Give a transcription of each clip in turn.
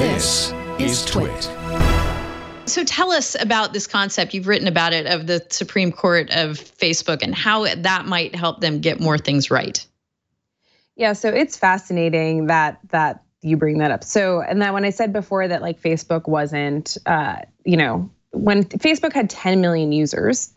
This is TWiT. So tell us about this concept, you've written about it, of the Supreme Court of Facebook and how that might help them get more things right. Yeah, so it's fascinating that you bring that up. So, and that when I said before that like Facebook wasn't, when Facebook had 10 million users,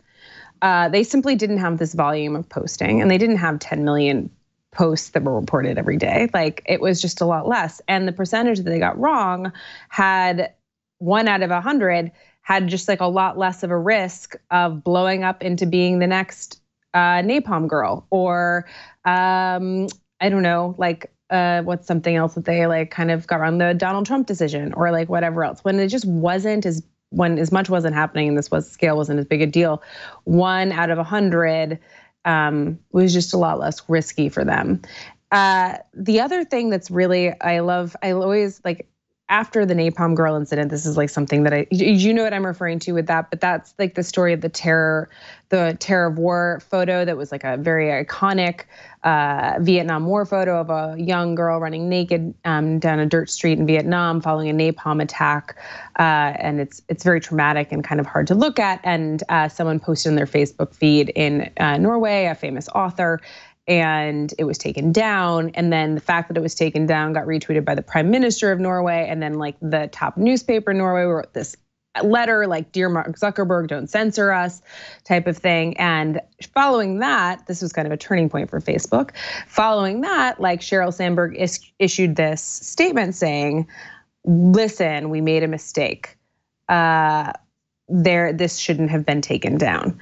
they simply didn't have this volume of posting, and they didn't have 10 million posts that were reported every day. Like it was just a lot less. And the percentage that they got wrong had 1 out of 100 had just like a lot less of a risk of blowing up into being the next napalm girl, or I don't know, like what's something else that they like kind of got around, the Donald Trump decision, or like whatever else, when it just wasn't when as much wasn't happening and scale wasn't as big a deal. 1 out of 100 was just a lot less risky for them. The other thing that's really, I always like, after the Napalm Girl incident, this is like something that you know what I'm referring to with that, but that's like the story of the terror of war photo that was like a very iconic Vietnam War photo of a young girl running naked down a dirt street in Vietnam following a napalm attack. And it's very traumatic and kind of hard to look at. And someone posted in their Facebook feed in Norway, a famous author, and it was taken down. And then the fact that it was taken down got retweeted by the Prime Minister of Norway. And then like the top newspaper in Norway wrote this letter like, "Dear Mark Zuckerberg, don't censor us," type of thing. And following that, this was kind of a turning point for Facebook. Following that, like Sheryl Sandberg issued this statement saying, "Listen, we made a mistake. This shouldn't have been taken down."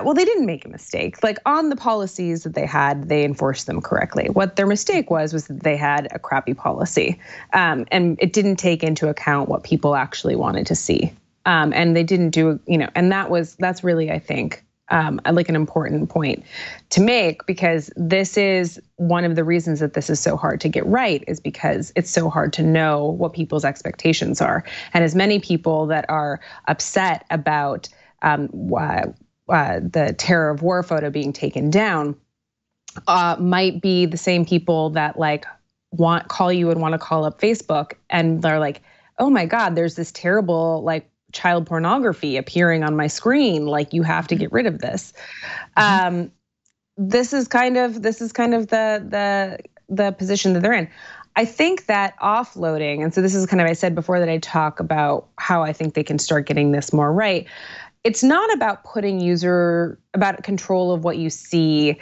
Well, they didn't make a mistake. Like on the policies that they had, they enforced them correctly. What their mistake was that they had a crappy policy, and it didn't take into account what people actually wanted to see. And they didn't do, and that's really, I think, like an important point to make, because this is one of the reasons that this is so hard to get right, is because it's so hard to know what people's expectations are. And as many people that are upset about the terror of war photo being taken down might be the same people that like call you and want to call up Facebook, and they're like, "Oh my God, there's this terrible like child pornography appearing on my screen. Like you have to get rid of this." This is kind of the position that they're in. I think that offloading, and so this is kind of, I said before that I talk about how I think they can start getting this more right. It's not about about control of what you see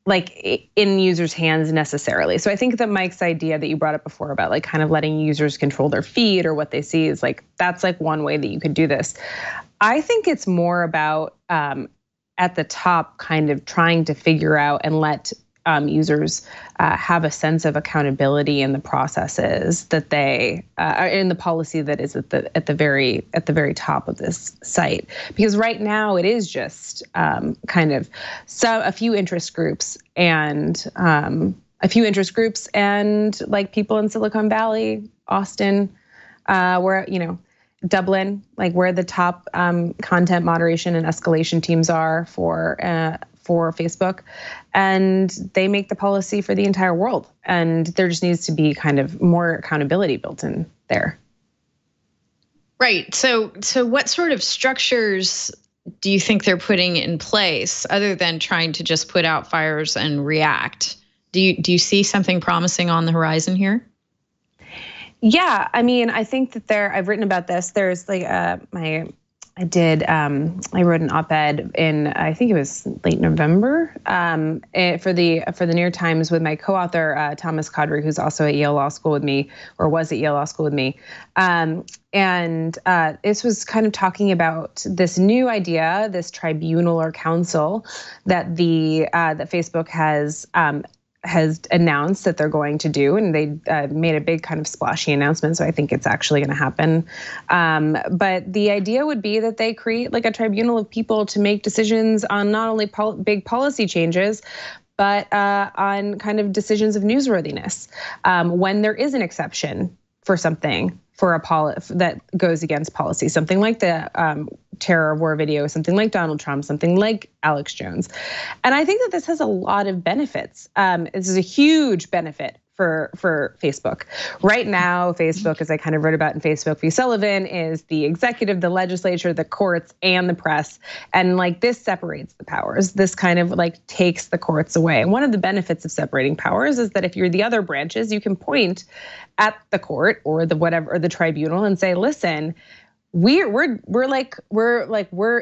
like in users' hands necessarily. So I think that Mike's idea that you brought up before about like kind of letting users control their feed or what they see is like, that's like one way that you could do this. I think it's more about at the top kind of trying to figure out and let users have a sense of accountability in the processes that they are in the policy that is at the very top of this site. Because right now it is just kind of a few interest groups and like people in Silicon Valley, Austin, where Dublin, like where the top content moderation and escalation teams are for Facebook, and they make the policy for the entire world. And there just needs to be kind of more accountability built in there. Right. So what sort of structures do you think they're putting in place other than trying to just put out fires and react? Do you see something promising on the horizon here? Yeah, I mean, I think that I've written about this. There's like I wrote an op-ed in, I think it was late November, for the New York Times with my co-author, Thomas Kadri, who's also at Yale Law School with me, or was at Yale Law School with me. And this was kind of talking about this new idea, this tribunal or council that that Facebook has announced that they're going to do, and they made a big kind of splashy announcement. So I think it's actually going to happen. But the idea would be that they create like a tribunal of people to make decisions on not only big policy changes, but on kind of decisions of newsworthiness. When there is an exception for something, for that goes against policy, something like the terror war video, something like Donald Trump, something like Alex Jones. And I think that this has a lot of benefits. This is a huge benefit for Facebook. Right now, Facebook, as I kind of wrote about in Facebook v. Sullivan, is the executive, the legislature, the courts, and the press. And like this separates the powers. This kind of like takes the courts away. And one of the benefits of separating powers is that if you're the other branches, you can point at the court or the whatever, or the tribunal and say, listen, we're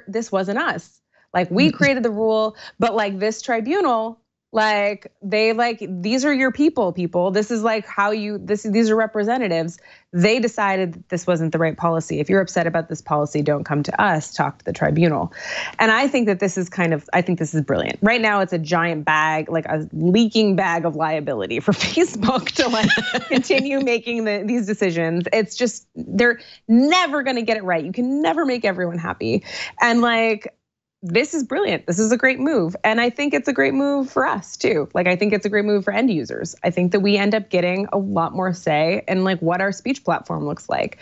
this wasn't us. Like we created the rule, but like this tribunal, like these are your people. This is like how these are representatives. They decided that this wasn't the right policy. If you're upset about this policy, don't come to us, talk to the tribunal. And I think that this is brilliant. Right now it's a giant bag, like a leaking bag of liability for Facebook to like continue making these decisions. It's just, they're never gonna get it right. You can never make everyone happy. And like, this is brilliant. This is a great move. And I think it's a great move for us too. Like, I think it's a great move for end users. I think that we end up getting a lot more say in like what our speech platform looks like.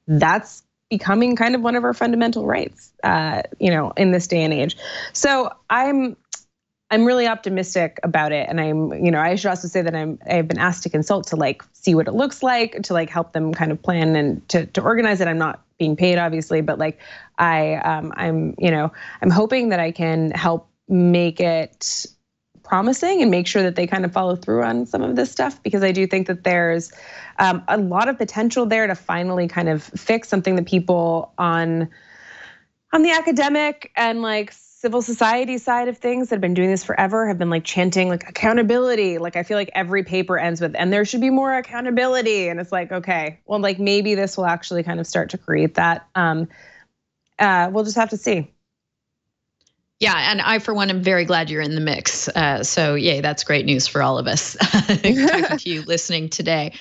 That's becoming kind of one of our fundamental rights, in this day and age. So I'm really optimistic about it. And I should also say that I've been asked to consult to like see what it looks like, to like help them kind of plan and to organize it. I'm not being paid, obviously, but like I'm hoping that I can help make it promising and make sure that they kind of follow through on some of this stuff, because I do think that there's a lot of potential there to finally kind of fix something that people on the academic and like civil society side of things that have been doing this forever have been like chanting like accountability. Like I feel like every paper ends with, and there should be more accountability. And it's like, okay, well, like maybe this will actually kind of start to create that. We'll just have to see. Yeah, and I, for one, am very glad you're in the mix. So yay, that's great news for all of us. To you listening today.